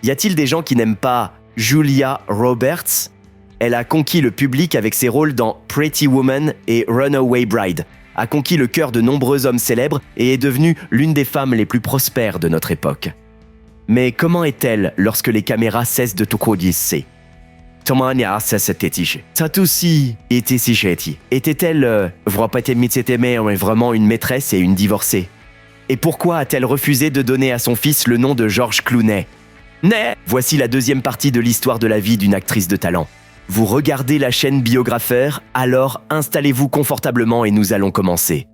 Y a-t-il des gens qui n'aiment pas Julia Roberts ? Elle a conquis le public avec ses rôles dans Pretty Woman et Runaway Bride, a conquis le cœur de nombreux hommes célèbres et est devenue l'une des femmes les plus prospères de notre époque. Mais comment est-elle lorsque les caméras cessent de tokodyser ? Était-elle vraiment une maîtresse et une divorcée ? Et pourquoi a-t-elle refusé de donner à son fils le nom de George Clooney ? Voici la deuxième partie de l'histoire de la vie d'une actrice de talent. Vous regardez la chaîne Biographeur, alors installez-vous confortablement et nous allons commencer.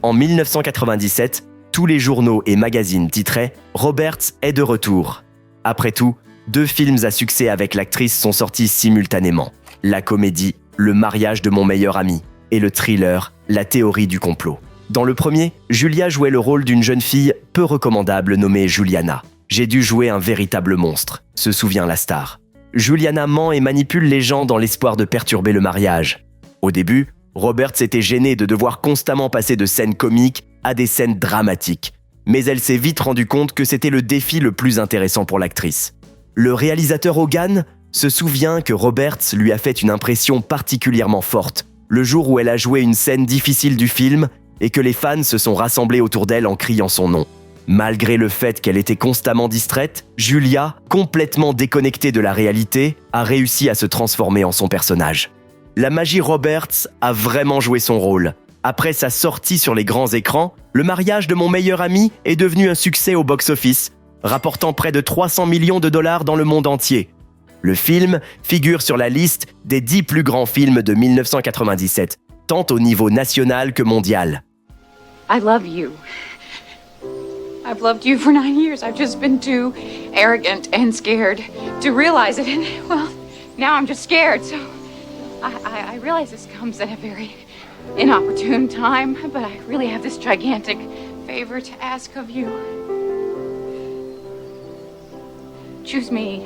En 1997, tous les journaux et magazines titraient « Roberts est de retour ». Après tout, 2 films à succès avec l'actrice sont sortis simultanément. La comédie « Le mariage de mon meilleur ami » et le thriller « La théorie du complot ». Dans le premier, Julia jouait le rôle d'une jeune fille peu recommandable nommée Juliana. « J'ai dû jouer un véritable monstre », se souvient la star. Juliana ment et manipule les gens dans l'espoir de perturber le mariage. Au début, Roberts était gênée de devoir constamment passer de scènes comiques à des scènes dramatiques. Mais elle s'est vite rendue compte que c'était le défi le plus intéressant pour l'actrice. Le réalisateur Hogan se souvient que Roberts lui a fait une impression particulièrement forte le jour où elle a joué une scène difficile du film et que les fans se sont rassemblés autour d'elle en criant son nom. Malgré le fait qu'elle était constamment distraite, Julia, complètement déconnectée de la réalité, a réussi à se transformer en son personnage. La magie Roberts a vraiment joué son rôle. Après sa sortie sur les grands écrans, Le mariage de mon meilleur ami est devenu un succès au box-office, rapportant près de 300 millions de dollars dans le monde entier. Le film figure sur la liste des 10 plus grands films de 1997, tant au niveau national que mondial. I love you. I've loved you for 9 years. I've just been too arrogant and scared to realize it. And, well, now I'm just scared. So I realize this comes at a very inopportune time, but I really have this gigantic favor to ask of you. Choose me.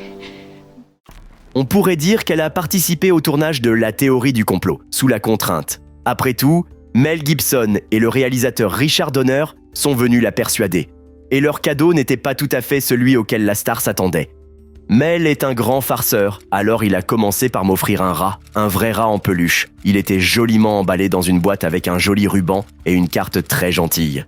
On pourrait dire qu'elle a participé au tournage de La théorie du complot, sous la contrainte. Après tout, Mel Gibson et le réalisateur Richard Donner sont venus la persuader. Et leur cadeau n'était pas tout à fait celui auquel la star s'attendait. Mel est un grand farceur, alors il a commencé par m'offrir un rat, un vrai rat en peluche. Il était joliment emballé dans une boîte avec un joli ruban et une carte très gentille.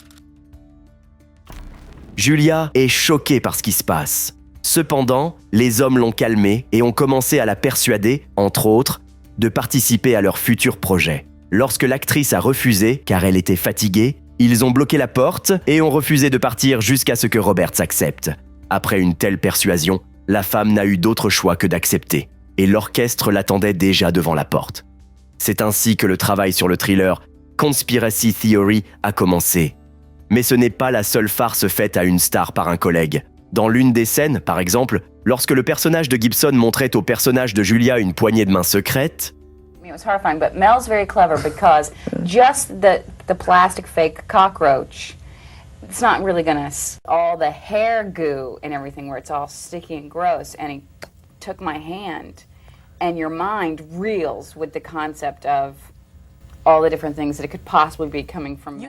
Julia est choquée par ce qui se passe. Cependant, les hommes l'ont calmée et ont commencé à la persuader, entre autres, de participer à leur futur projet. Lorsque l'actrice a refusé, car elle était fatiguée, ils ont bloqué la porte et ont refusé de partir jusqu'à ce que Roberts accepte. Après une telle persuasion, la femme n'a eu d'autre choix que d'accepter, et l'orchestre l'attendait déjà devant la porte. C'est ainsi que le travail sur le thriller Conspiracy Theory a commencé. Mais ce n'est pas la seule farce faite à une star par un collègue. Dans l'une des scènes, par exemple, lorsque le personnage de Gibson montrait au personnage de Julia une poignée de main secrète, It was horrifying, but Mel's very clever because just the plastic fake cockroach, it's not really gonna all the hair goo and everything where it's all sticky and gross. And he took my hand, and your mind reels with the concept of all the different things that it could possibly be coming from.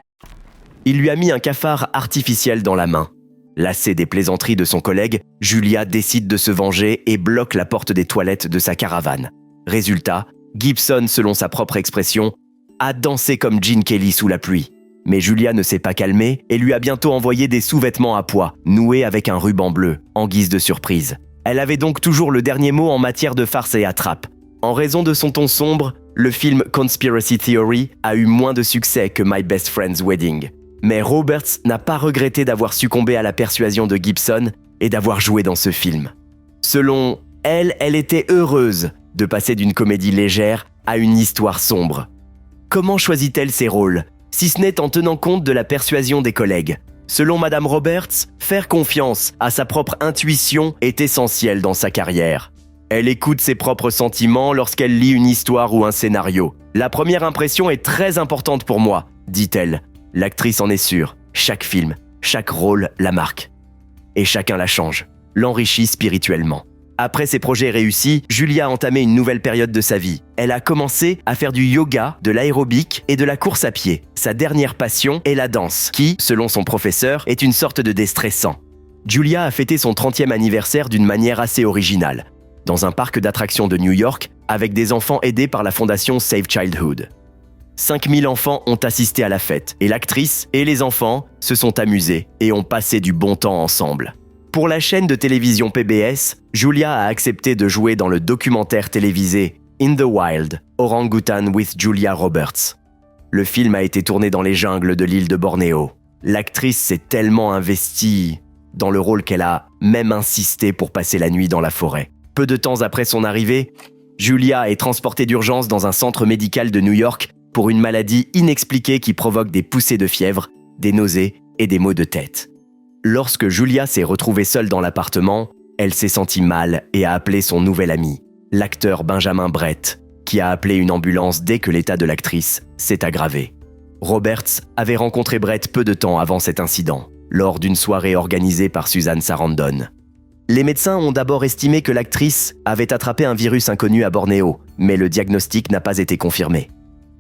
Il lui a mis un cafard artificiel dans la main. Lassée des plaisanteries de son collègue, Julia décide de se venger et bloque la porte des toilettes de sa caravane. Résultat, Gibson, selon sa propre expression, a dansé comme Gene Kelly sous la pluie. Mais Julia ne s'est pas calmée et lui a bientôt envoyé des sous-vêtements à pois, noués avec un ruban bleu, en guise de surprise. Elle avait donc toujours le dernier mot en matière de farce et attrape. En raison de son ton sombre, le film Conspiracy Theory a eu moins de succès que My Best Friend's Wedding. Mais Roberts n'a pas regretté d'avoir succombé à la persuasion de Gibson et d'avoir joué dans ce film. Selon elle, elle était heureuse de passer d'une comédie légère à une histoire sombre. Comment choisit-elle ses rôles, si ce n'est en tenant compte de la persuasion des collègues ? Selon Madame Roberts, faire confiance à sa propre intuition est essentiel dans sa carrière. Elle écoute ses propres sentiments lorsqu'elle lit une histoire ou un scénario. La première impression est très importante pour moi, dit-elle. L'actrice en est sûre. Chaque film, chaque rôle la marque. Et chacun la change, l'enrichit spirituellement. Après ses projets réussis, Julia a entamé une nouvelle période de sa vie. Elle a commencé à faire du yoga, de l'aérobic et de la course à pied. Sa dernière passion est la danse, qui, selon son professeur, est une sorte de déstressant. Julia a fêté son 30e anniversaire d'une manière assez originale, dans un parc d'attractions de New York, avec des enfants aidés par la fondation Save Childhood. 5000 enfants ont assisté à la fête, et l'actrice et les enfants se sont amusés et ont passé du bon temps ensemble. Pour la chaîne de télévision PBS, Julia a accepté de jouer dans le documentaire télévisé In the Wild, Orangutan with Julia Roberts. Le film a été tourné dans les jungles de l'île de Bornéo. L'actrice s'est tellement investie dans le rôle qu'elle a même insisté pour passer la nuit dans la forêt. Peu de temps après son arrivée, Julia est transportée d'urgence dans un centre médical de New York pour une maladie inexpliquée qui provoque des poussées de fièvre, des nausées et des maux de tête. Lorsque Julia s'est retrouvée seule dans l'appartement, elle s'est sentie mal et a appelé son nouvel ami, l'acteur Benjamin Brett, qui a appelé une ambulance dès que l'état de l'actrice s'est aggravé. Roberts avait rencontré Brett peu de temps avant cet incident, lors d'une soirée organisée par Susan Sarandon. Les médecins ont d'abord estimé que l'actrice avait attrapé un virus inconnu à Bornéo, mais le diagnostic n'a pas été confirmé.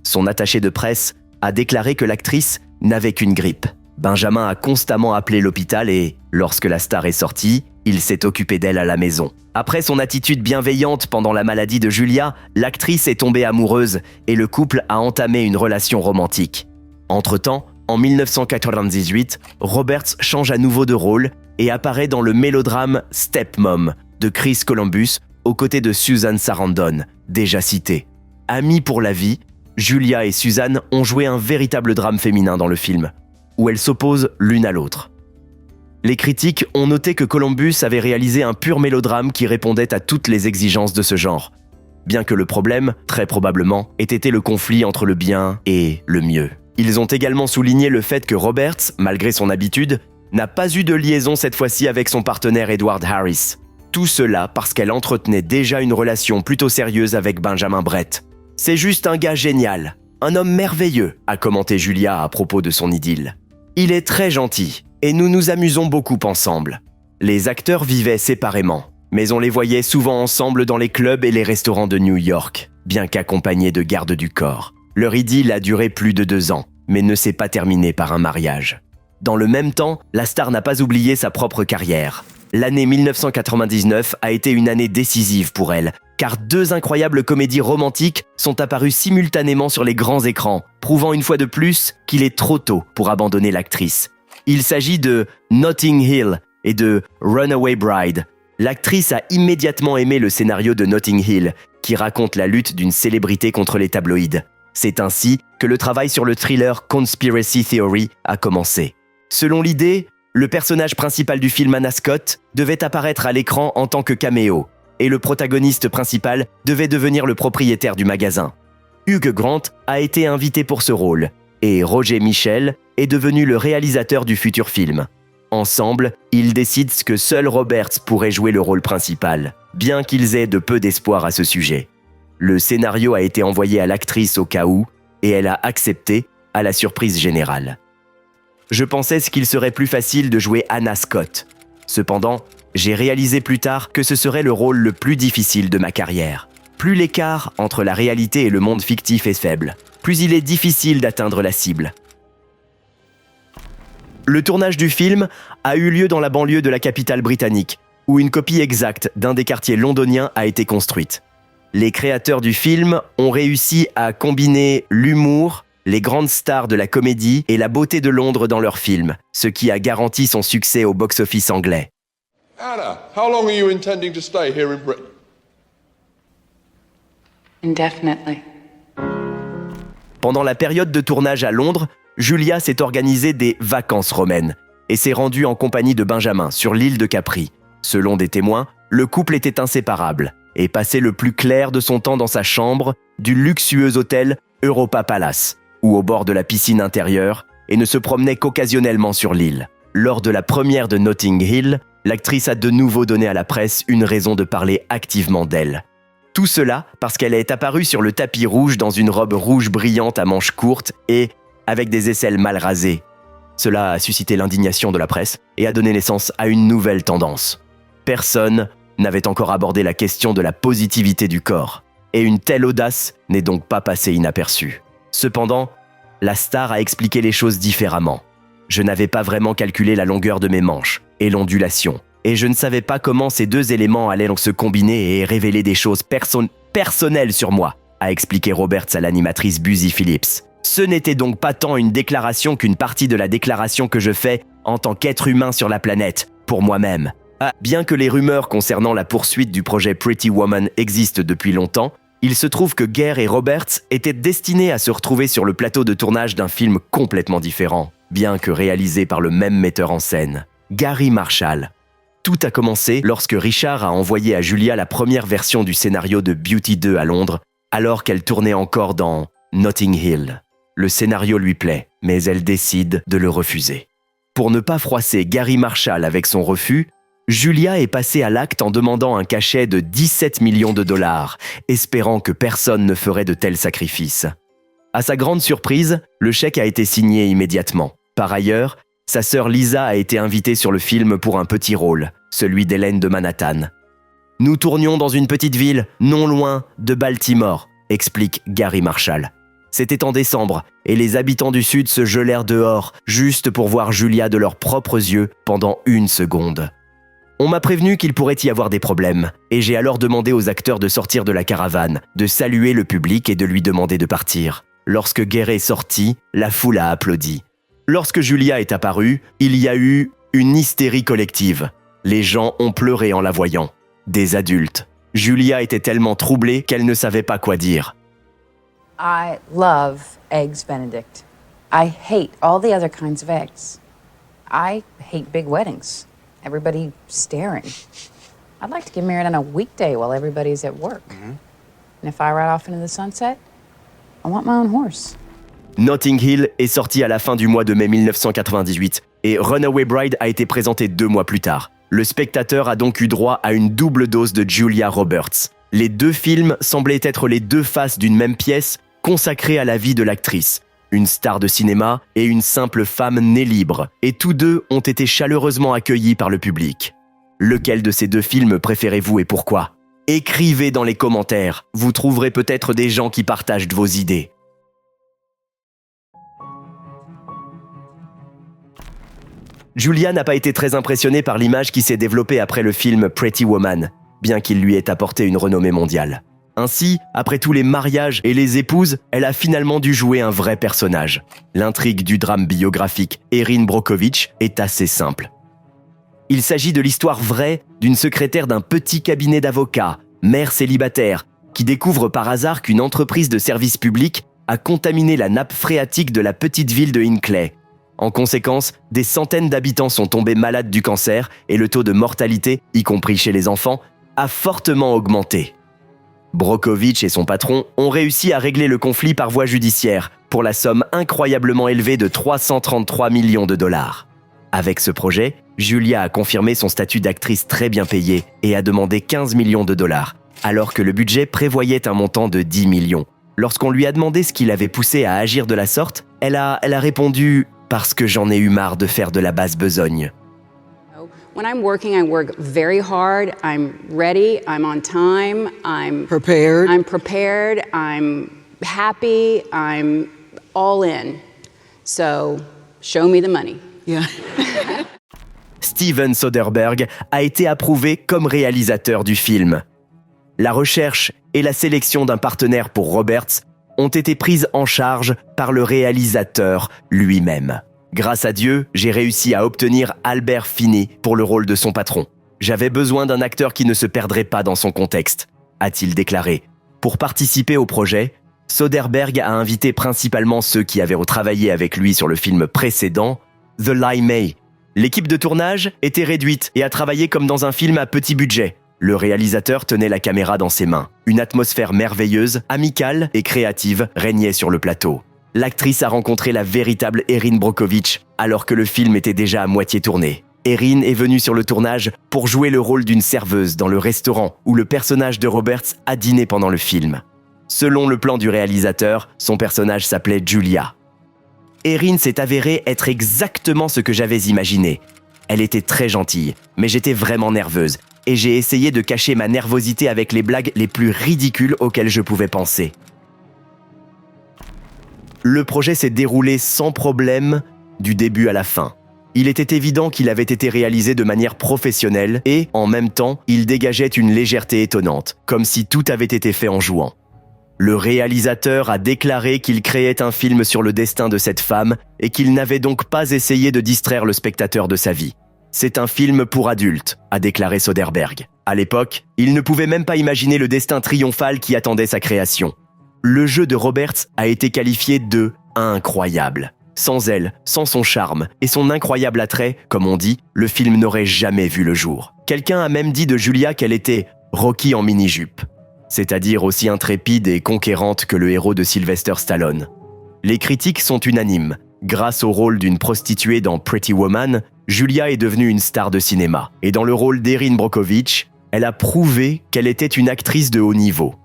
Son attaché de presse a déclaré que l'actrice n'avait qu'une grippe. Benjamin a constamment appelé l'hôpital et, lorsque la star est sortie, il s'est occupé d'elle à la maison. Après son attitude bienveillante pendant la maladie de Julia, l'actrice est tombée amoureuse et le couple a entamé une relation romantique. Entre-temps, en 1998, Roberts change à nouveau de rôle et apparaît dans le mélodrame Stepmom de Chris Columbus aux côtés de Susan Sarandon, déjà citée. Amies pour la vie, Julia et Susan ont joué un véritable drame féminin dans le film, où elles s'opposent l'une à l'autre. Les critiques ont noté que Columbus avait réalisé un pur mélodrame qui répondait à toutes les exigences de ce genre, bien que le problème, très probablement, ait été le conflit entre le bien et le mieux. Ils ont également souligné le fait que Roberts, malgré son habitude, n'a pas eu de liaison cette fois-ci avec son partenaire Edward Harris. Tout cela parce qu'elle entretenait déjà une relation plutôt sérieuse avec Benjamin Brett. « C'est juste un gars génial, un homme merveilleux », a commenté Julia à propos de son idylle. « Il est très gentil et nous nous amusons beaucoup ensemble. » Les acteurs vivaient séparément, mais on les voyait souvent ensemble dans les clubs et les restaurants de New York, bien qu'accompagnés de gardes du corps. Leur idylle a duré plus de 2 ans, mais ne s'est pas terminée par un mariage. Dans le même temps, la star n'a pas oublié sa propre carrière. L'année 1999 a été une année décisive pour elle, car 2 incroyables comédies romantiques sont apparues simultanément sur les grands écrans, prouvant une fois de plus qu'il est trop tôt pour abandonner l'actrice. Il s'agit de Notting Hill et de Runaway Bride. L'actrice a immédiatement aimé le scénario de Notting Hill, qui raconte la lutte d'une célébrité contre les tabloïds. C'est ainsi que le travail sur le thriller Conspiracy Theory a commencé. Selon l'idée, le personnage principal du film, Anna Scott, devait apparaître à l'écran en tant que caméo, et le protagoniste principal devait devenir le propriétaire du magasin. Hugh Grant a été invité pour ce rôle, et Roger Michell est devenu le réalisateur du futur film. Ensemble, ils décident que seul Roberts pourrait jouer le rôle principal, bien qu'ils aient de peu d'espoir à ce sujet. Le scénario a été envoyé à l'actrice au cas où, et elle a accepté, à la surprise générale. Je pensais qu'il serait plus facile de jouer Anna Scott. Cependant, j'ai réalisé plus tard que ce serait le rôle le plus difficile de ma carrière. Plus l'écart entre la réalité et le monde fictif est faible, plus il est difficile d'atteindre la cible. Le tournage du film a eu lieu dans la banlieue de la capitale britannique, où une copie exacte d'un des quartiers londoniens a été construite. Les créateurs du film ont réussi à combiner l'humour, les grandes stars de la comédie et la beauté de Londres dans leur film, ce qui a garanti son succès au box-office anglais. Anna, how long are you intending to stay here in Britain? Indefinitely. Pendant la période de tournage à Londres, Julia s'est organisée des vacances romaines et s'est rendue en compagnie de Benjamin sur l'île de Capri. Selon des témoins, le couple était inséparable et passait le plus clair de son temps dans sa chambre du luxueux hôtel Europa Palace, ou au bord de la piscine intérieure, et ne se promenait qu'occasionnellement sur l'île. Lors de la première de Notting Hill, l'actrice a de nouveau donné à la presse une raison de parler activement d'elle. Tout cela parce qu'elle est apparue sur le tapis rouge dans une robe rouge brillante à manches courtes et avec des aisselles mal rasées. Cela a suscité l'indignation de la presse et a donné naissance à une nouvelle tendance. Personne n'avait encore abordé la question de la positivité du corps. Et une telle audace n'est donc pas passée inaperçue. Cependant, la star a expliqué les choses différemment. Je n'avais pas vraiment calculé la longueur de mes manches et l'ondulation. Et je ne savais pas comment ces deux éléments allaient donc se combiner et révéler des choses personnelles sur moi, a expliqué Roberts à l'animatrice Busy Phillips. Ce n'était donc pas tant une déclaration qu'une partie de la déclaration que je fais en tant qu'être humain sur la planète, pour moi-même. Bien que les rumeurs concernant la poursuite du projet Pretty Woman existent depuis longtemps, il se trouve que Gare et Roberts étaient destinés à se retrouver sur le plateau de tournage d'un film complètement différent, bien que réalisé par le même metteur en scène, Gary Marshall. Tout a commencé lorsque Richard a envoyé à Julia la première version du scénario de Beauty 2 à Londres, alors qu'elle tournait encore dans Notting Hill. Le scénario lui plaît, mais elle décide de le refuser. Pour ne pas froisser Gary Marshall avec son refus, Julia est passée à l'acte en demandant un cachet de 17 millions de dollars, espérant que personne ne ferait de tels sacrifices. À sa grande surprise, le chèque a été signé immédiatement. Par ailleurs, sa sœur Lisa a été invitée sur le film pour un petit rôle, celui d'Hélène de Manhattan. « Nous tournions dans une petite ville, non loin de Baltimore », explique Gary Marshall. C'était en décembre, et les habitants du Sud se gelèrent dehors, juste pour voir Julia de leurs propres yeux pendant 1 seconde. On m'a prévenu qu'il pourrait y avoir des problèmes, et j'ai alors demandé aux acteurs de sortir de la caravane, de saluer le public et de lui demander de partir. Lorsque Gare est sorti, la foule a applaudi. Lorsque Julia est apparue, il y a eu une hystérie collective. Les gens ont pleuré en la voyant. Des adultes. Julia était tellement troublée qu'elle ne savait pas quoi dire. I love eggs Benedict. I hate all the other kinds of eggs. I hate big weddings. Everybody staring. I'd like to get married on a weekday while everybody's at work. And if I ride off into the sunset, I want my own horse. Notting Hill est sorti à la fin du mois de mai 1998 et Runaway Bride a été présenté 2 mois plus tard. Le spectateur a donc eu droit à une double dose de Julia Roberts. Les 2 films semblaient être les 2 faces d'une même pièce consacrée à la vie de l'actrice. Une star de cinéma et une simple femme née libre, et tous 2 ont été chaleureusement accueillis par le public. Lequel de ces 2 films préférez-vous et pourquoi ? Écrivez dans les commentaires, vous trouverez peut-être des gens qui partagent vos idées. Julia n'a pas été très impressionnée par l'image qui s'est développée après le film Pretty Woman, bien qu'il lui ait apporté une renommée mondiale. Ainsi, après tous les mariages et les épouses, elle a finalement dû jouer un vrai personnage. L'intrigue du drame biographique Erin Brockovich est assez simple. Il s'agit de l'histoire vraie d'une secrétaire d'un petit cabinet d'avocats, mère célibataire, qui découvre par hasard qu'une entreprise de service public a contaminé la nappe phréatique de la petite ville de Hinckley. En conséquence, des centaines d'habitants sont tombés malades du cancer et le taux de mortalité, y compris chez les enfants, a fortement augmenté. Brockovich et son patron ont réussi à régler le conflit par voie judiciaire pour la somme incroyablement élevée de 333 millions de dollars. Avec ce projet, Julia a confirmé son statut d'actrice très bien payée et a demandé 15 millions de dollars, alors que le budget prévoyait un montant de 10 millions. Lorsqu'on lui a demandé ce qui l'avait poussée à agir de la sorte, elle a répondu « Parce que j'en ai eu marre de faire de la basse besogne ». When I'm working, I work very hard. I'm ready. I'm on time. I'm Prepared. I'm happy. I'm all in. So, show me the money. Yeah. Steven Soderbergh a été approuvé comme réalisateur du film. La recherche et la sélection d'un partenaire pour Roberts ont été prises en charge par le réalisateur lui-même. Grâce à Dieu, j'ai réussi à obtenir Albert Finney pour le rôle de son patron. J'avais besoin d'un acteur qui ne se perdrait pas dans son contexte, a-t-il déclaré. Pour participer au projet, Soderbergh a invité principalement ceux qui avaient retravaillé avec lui sur le film précédent, The Lie May. L'équipe de tournage était réduite et a travaillé comme dans un film à petit budget. Le réalisateur tenait la caméra dans ses mains. Une atmosphère merveilleuse, amicale et créative régnait sur le plateau. L'actrice a rencontré la véritable Erin Brockovich alors que le film était déjà à moitié tourné. Erin est venue sur le tournage pour jouer le rôle d'une serveuse dans le restaurant où le personnage de Roberts a dîné pendant le film. Selon le plan du réalisateur, son personnage s'appelait Julia. Erin s'est avérée être exactement ce que j'avais imaginé. Elle était très gentille, mais j'étais vraiment nerveuse, et j'ai essayé de cacher ma nervosité avec les blagues les plus ridicules auxquelles je pouvais penser. Le projet s'est déroulé sans problème du début à la fin. Il était évident qu'il avait été réalisé de manière professionnelle et, en même temps, il dégageait une légèreté étonnante, comme si tout avait été fait en jouant. Le réalisateur a déclaré qu'il créait un film sur le destin de cette femme et qu'il n'avait donc pas essayé de distraire le spectateur de sa vie. C'est un film pour adultes, a déclaré Soderbergh. À l'époque, il ne pouvait même pas imaginer le destin triomphal qui attendait sa création. Le jeu de Roberts a été qualifié de « incroyable ». Sans elle, sans son charme et son incroyable attrait, comme on dit, le film n'aurait jamais vu le jour. Quelqu'un a même dit de Julia qu'elle était Rocky en mini-jupe, c'est-à-dire aussi intrépide et conquérante que le héros de Sylvester Stallone. Les critiques sont unanimes. Grâce au rôle d'une prostituée dans Pretty Woman, Julia est devenue une star de cinéma. Et dans le rôle d'Erin Brockovich, elle a prouvé qu'elle était une actrice de haut niveau.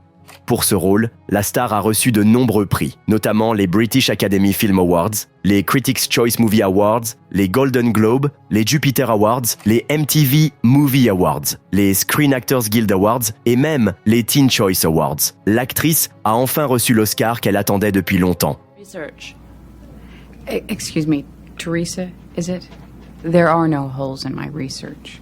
Pour ce rôle, la star a reçu de nombreux prix, notamment les British Academy Film Awards, les Critics' Choice Movie Awards, les Golden Globe, les Jupiter Awards, les MTV Movie Awards, les Screen Actors Guild Awards et même les Teen Choice Awards. L'actrice a enfin reçu l'Oscar qu'elle attendait depuis longtemps. Research. Excuse me, Teresa, is it? There are no holes in my research.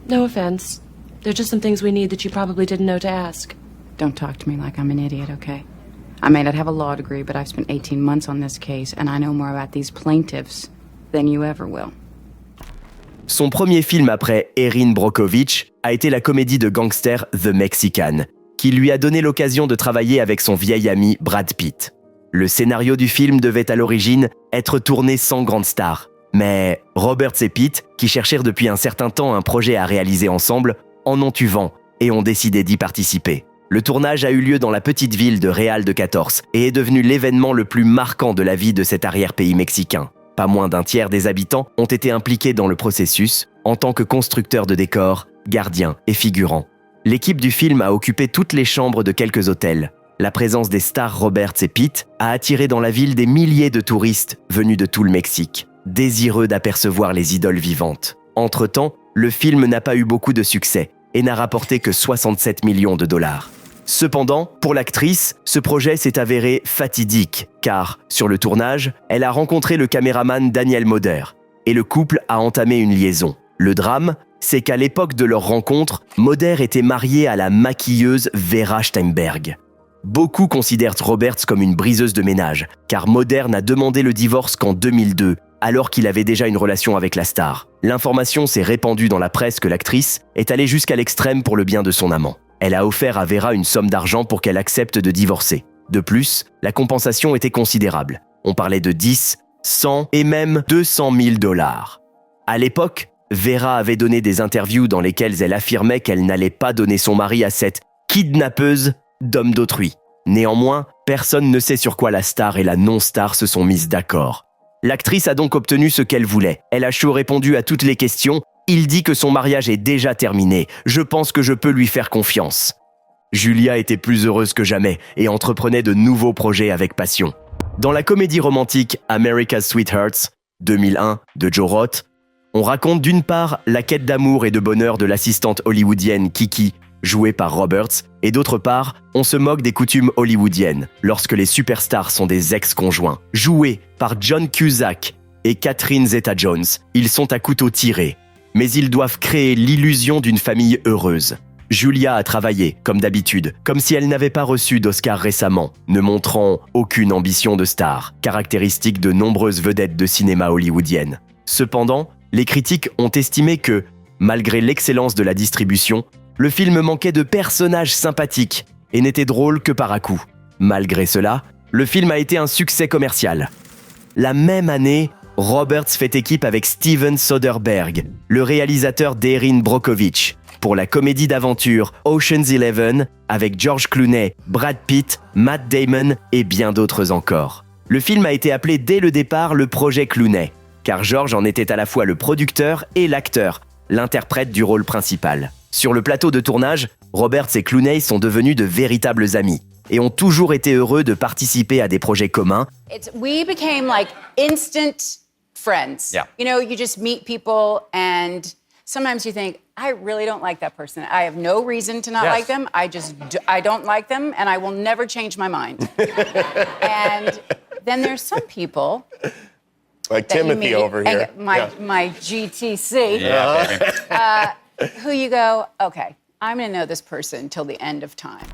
No offense. There's just some things we need that you probably didn't know to ask. Don't talk to me like I'm an idiot, okay? I may not have a law degree, but I've spent 18 months on this case, and I know more about these plaintiffs than you ever will. Son premier film après Erin Brockovich a été la comédie de gangster The Mexican, qui lui a donné l'occasion de travailler avec son vieil ami Brad Pitt. Le scénario du film devait à l'origine être tourné sans grande star, mais Roberts et Pitt, qui cherchèrent depuis un certain temps un projet à réaliser ensemble, en ont eu vent et ont décidé d'y participer. Le tournage a eu lieu dans la petite ville de Real de 14 et est devenu l'événement le plus marquant de la vie de cet arrière-pays mexicain. Pas moins d'un tiers des habitants ont été impliqués dans le processus en tant que constructeurs de décors, gardiens et figurants. L'équipe du film a occupé toutes les chambres de quelques hôtels. La présence des stars Roberts et Pitt a attiré dans la ville des milliers de touristes venus de tout le Mexique, désireux d'apercevoir les idoles vivantes. Entre-temps, le film n'a pas eu beaucoup de succès et n'a rapporté que 67 millions de dollars. Cependant, pour l'actrice, ce projet s'est avéré fatidique, car, sur le tournage, elle a rencontré le caméraman Daniel Moder, et le couple a entamé une liaison. Le drame, c'est qu'à l'époque de leur rencontre, Moder était marié à la maquilleuse Vera Steinberg. Beaucoup considèrent Roberts comme une briseuse de ménage, car Moder n'a demandé le divorce qu'en 2002, alors qu'il avait déjà une relation avec la star. L'information s'est répandue dans la presse que l'actrice est allée jusqu'à l'extrême pour le bien de son amant. Elle a offert à Vera une somme d'argent pour qu'elle accepte de divorcer. De plus, la compensation était considérable. On parlait de 10, 100 et même 200 000 dollars. À l'époque, Vera avait donné des interviews dans lesquelles elle affirmait qu'elle n'allait pas donner son mari à cette kidnappeuse d'hommes d'autrui. Néanmoins, personne ne sait sur quoi la star et la non-star se sont mises d'accord. L'actrice a donc obtenu ce qu'elle voulait. Elle a chaud répondu à toutes les questions. Il dit que son mariage est déjà terminé. Je pense que je peux lui faire confiance. Julia était plus heureuse que jamais et entreprenait de nouveaux projets avec passion. Dans la comédie romantique America's Sweethearts, 2001, de Joe Roth, on raconte d'une part la quête d'amour et de bonheur de l'assistante hollywoodienne Kiki, jouée par Roberts, et d'autre part, on se moque des coutumes hollywoodiennes lorsque les superstars sont des ex-conjoints. Joués par John Cusack et Catherine Zeta-Jones, ils sont à couteau tiré. Mais ils doivent créer l'illusion d'une famille heureuse. Julia a travaillé, comme d'habitude, comme si elle n'avait pas reçu d'Oscar récemment, ne montrant aucune ambition de star, caractéristique de nombreuses vedettes de cinéma hollywoodiennes. Cependant, les critiques ont estimé que, malgré l'excellence de la distribution, le film manquait de personnages sympathiques et n'était drôle que par à-coups. Malgré cela, le film a été un succès commercial. La même année, Roberts fait équipe avec Steven Soderbergh, le réalisateur d'Erin Brockovich, pour la comédie d'aventure Ocean's 11 avec George Clooney, Brad Pitt, Matt Damon et bien d'autres encore. Le film a été appelé dès le départ le projet Clooney, car George en était à la fois le producteur et l'acteur, l'interprète du rôle principal. Sur le plateau de tournage, Roberts et Clooney sont devenus de véritables amis et ont toujours été heureux de participer à des projets communs. We became like instant friends. Yeah. You know, you just meet people and sometimes you think, I really don't like that person. I have no reason to not Yes. like them. I don't like them, and I will never change my mind. And then there's some people Like that you Timothy meet, over here. and my GTC, who you go, okay, I'm going to know this person till the end of time.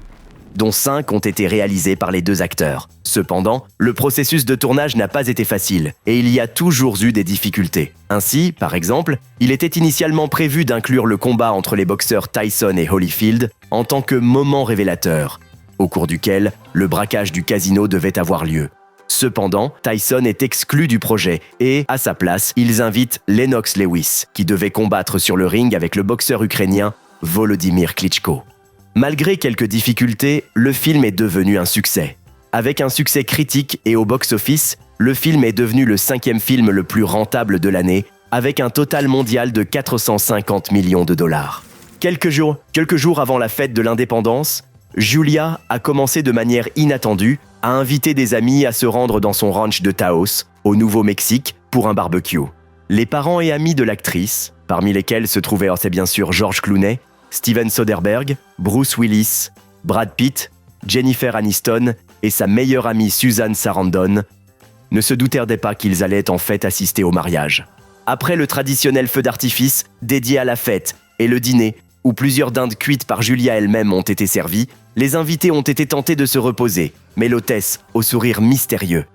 Dont 5 ont été réalisés par les 2 acteurs. Cependant, le processus de tournage n'a pas été facile et il y a toujours eu des difficultés. Ainsi, par exemple, il était initialement prévu d'inclure le combat entre les boxeurs Tyson et Holyfield en tant que moment révélateur, au cours duquel le braquage du casino devait avoir lieu. Cependant, Tyson est exclu du projet et, à sa place, ils invitent Lennox Lewis, qui devait combattre sur le ring avec le boxeur ukrainien Volodymyr Klitschko. Malgré quelques difficultés, le film est devenu un succès. Avec un succès critique et au box-office, le film est devenu le 5e film le plus rentable de l'année, avec un total mondial de 450 millions de dollars. Quelques jours avant la fête de l'indépendance, Julia a commencé de manière inattendue à inviter des amis à se rendre dans son ranch de Taos, au Nouveau-Mexique, pour un barbecue. Les parents et amis de l'actrice, parmi lesquels se trouvaient bien sûr George Clooney, Steven Soderbergh, Bruce Willis, Brad Pitt, Jennifer Aniston et sa meilleure amie Susan Sarandon, ne se doutèrent pas qu'ils allaient en fait assister au mariage. Après le traditionnel feu d'artifice dédié à la fête et le dîner, où plusieurs dindes cuites par Julia elle-même ont été servies, les invités ont été tentés de se reposer, mais l'hôtesse, au sourire mystérieux,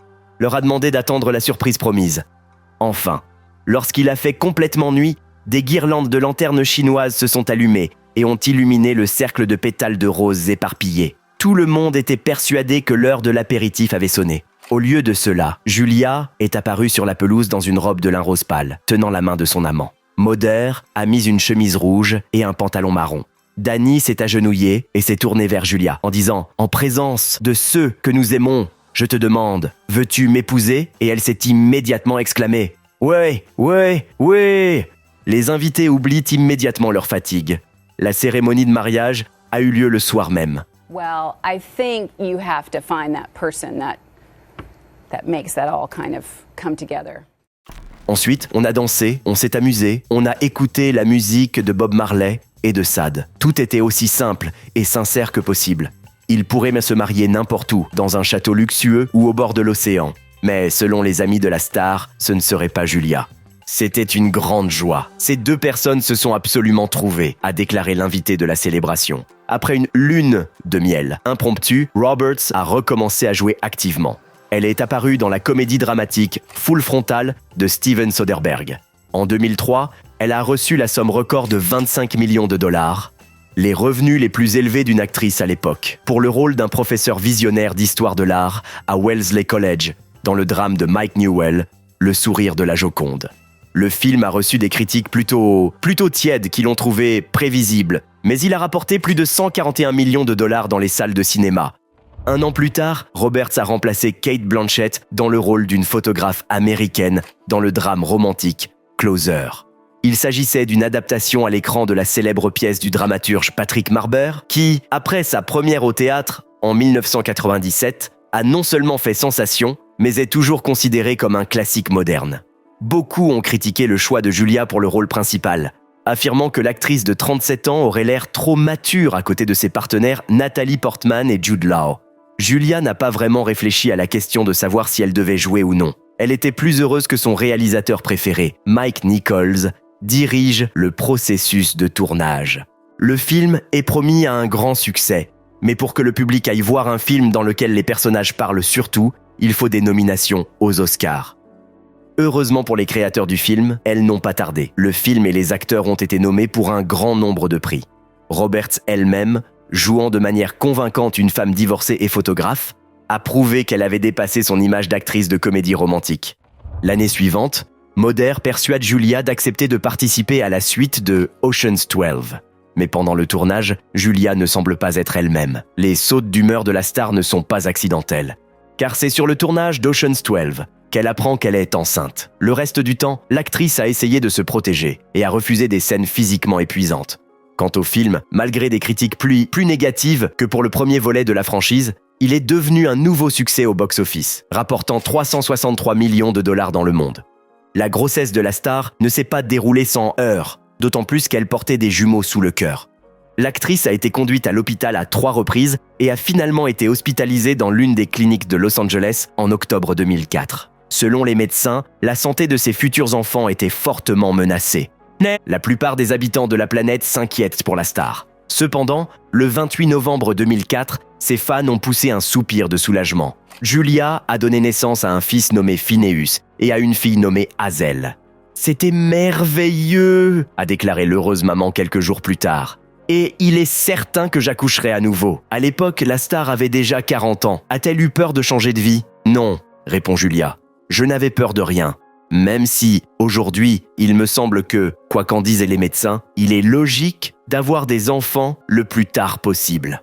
leur a demandé d'attendre la surprise promise. Enfin, lorsqu'il a fait complètement nuit, des guirlandes de lanternes chinoises se sont allumées et ont illuminé le cercle de pétales de roses éparpillés. Tout le monde était persuadé que l'heure de l'apéritif avait sonné. Au lieu de cela, Julia est apparue sur la pelouse dans une robe de lin rose pâle, tenant la main de son amant. Moder a mis une chemise rouge et un pantalon marron. Danny s'est agenouillé et s'est tourné vers Julia en disant « En présence de ceux que nous aimons, je te demande, veux-tu m'épouser ?» Et elle s'est immédiatement exclamée « Ouais, ouais, ouais !» Les invités oublient immédiatement leur fatigue. La cérémonie de mariage a eu lieu le soir même. Well, I think you have to find that person that makes that all kind of come together. Ensuite, on a dansé, on s'est amusé, on a écouté la musique de Bob Marley et de Sad. Tout était aussi simple et sincère que possible. Ils pourraient se marier n'importe où, dans un château luxueux ou au bord de l'océan. Mais selon les amis de la star, ce ne serait pas Julia. C'était une grande joie. Ces 2 personnes se sont absolument trouvées, a déclaré l'invité de la célébration. Après une lune de miel impromptue, Roberts a recommencé à jouer activement. Elle est apparue dans la comédie dramatique Full Frontal de Steven Soderbergh. En 2003, elle a reçu la somme record de 25 millions de dollars, les revenus les plus élevés d'une actrice à l'époque, pour le rôle d'un professeur visionnaire d'histoire de l'art à Wellesley College, dans le drame de Mike Newell, Le sourire de la Joconde. Le film a reçu des critiques plutôt tièdes qui l'ont trouvé prévisible, mais il a rapporté plus de 141 millions de dollars dans les salles de cinéma. Un an plus tard, Roberts a remplacé Cate Blanchett dans le rôle d'une photographe américaine dans le drame romantique Closer. Il s'agissait d'une adaptation à l'écran de la célèbre pièce du dramaturge Patrick Marber, qui, après sa première au théâtre en 1997, a non seulement fait sensation, mais est toujours considéré comme un classique moderne. Beaucoup ont critiqué le choix de Julia pour le rôle principal, affirmant que l'actrice de 37 ans aurait l'air trop mature à côté de ses partenaires Natalie Portman et Jude Law. Julia n'a pas vraiment réfléchi à la question de savoir si elle devait jouer ou non. Elle était plus heureuse que son réalisateur préféré, Mike Nichols, dirige le processus de tournage. Le film est promis à un grand succès, mais pour que le public aille voir un film dans lequel les personnages parlent surtout, il faut des nominations aux Oscars. Heureusement pour les créateurs du film, elles n'ont pas tardé. Le film et les acteurs ont été nommés pour un grand nombre de prix. Roberts elle-même, jouant de manière convaincante une femme divorcée et photographe, a prouvé qu'elle avait dépassé son image d'actrice de comédie romantique. L'année suivante, Moder persuade Julia d'accepter de participer à la suite de Ocean's 12. Mais pendant le tournage, Julia ne semble pas être elle-même. Les sautes d'humeur de la star ne sont pas accidentelles. Car c'est sur le tournage d'Ocean's 12 qu'elle apprend qu'elle est enceinte. Le reste du temps, l'actrice a essayé de se protéger et a refusé des scènes physiquement épuisantes. Quant au film, malgré des critiques plus négatives que pour le premier volet de la franchise, il est devenu un nouveau succès au box-office, rapportant 363 millions de dollars dans le monde. La grossesse de la star ne s'est pas déroulée sans heurts. d'autant plus qu'elle portait des jumeaux sous le cœur. L'actrice a été conduite à l'hôpital à 3 reprises et a finalement été hospitalisée dans l'une des cliniques de Los Angeles en octobre 2004. Selon les médecins, la santé de ses futurs enfants était fortement menacée. La plupart des habitants de la planète s'inquiètent pour la star. Cependant, le 28 novembre 2004, ses fans ont poussé un soupir de soulagement. Julia a donné naissance à un fils nommé Phineus et à une fille nommée Hazel. « C'était merveilleux !» a déclaré l'heureuse maman quelques jours plus tard. « Et il est certain que j'accoucherai à nouveau. À l'époque, la star avait déjà 40 ans. A-t-elle eu peur de changer de vie ? » « Non », répond Julia. « Je n'avais peur de rien. Même si, aujourd'hui, il me semble que, quoi qu'en disent les médecins, il est logique d'avoir des enfants le plus tard possible.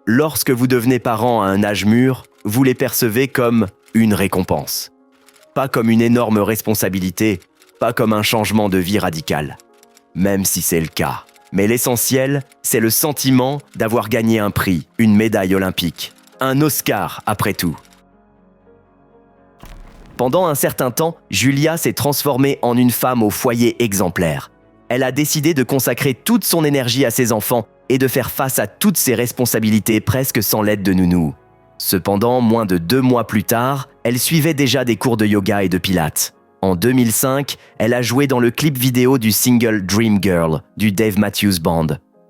Lorsque vous devenez parent à un âge mûr, vous les percevez comme une récompense. Pas comme une énorme responsabilité, pas comme un changement de vie radical. Même si c'est le cas. Mais l'essentiel, c'est le sentiment d'avoir gagné un prix, une médaille olympique. Un Oscar, après tout. Pendant un certain temps, Julia s'est transformée en une femme au foyer exemplaire. Elle a décidé de consacrer toute son énergie à ses enfants et de faire face à toutes ses responsabilités presque sans l'aide de nounou. Cependant, moins de 2 mois plus tard, elle suivait déjà des cours de yoga et de pilates. En 2005, elle a joué dans le clip vidéo du single Dream Girl du Dave Matthews Band.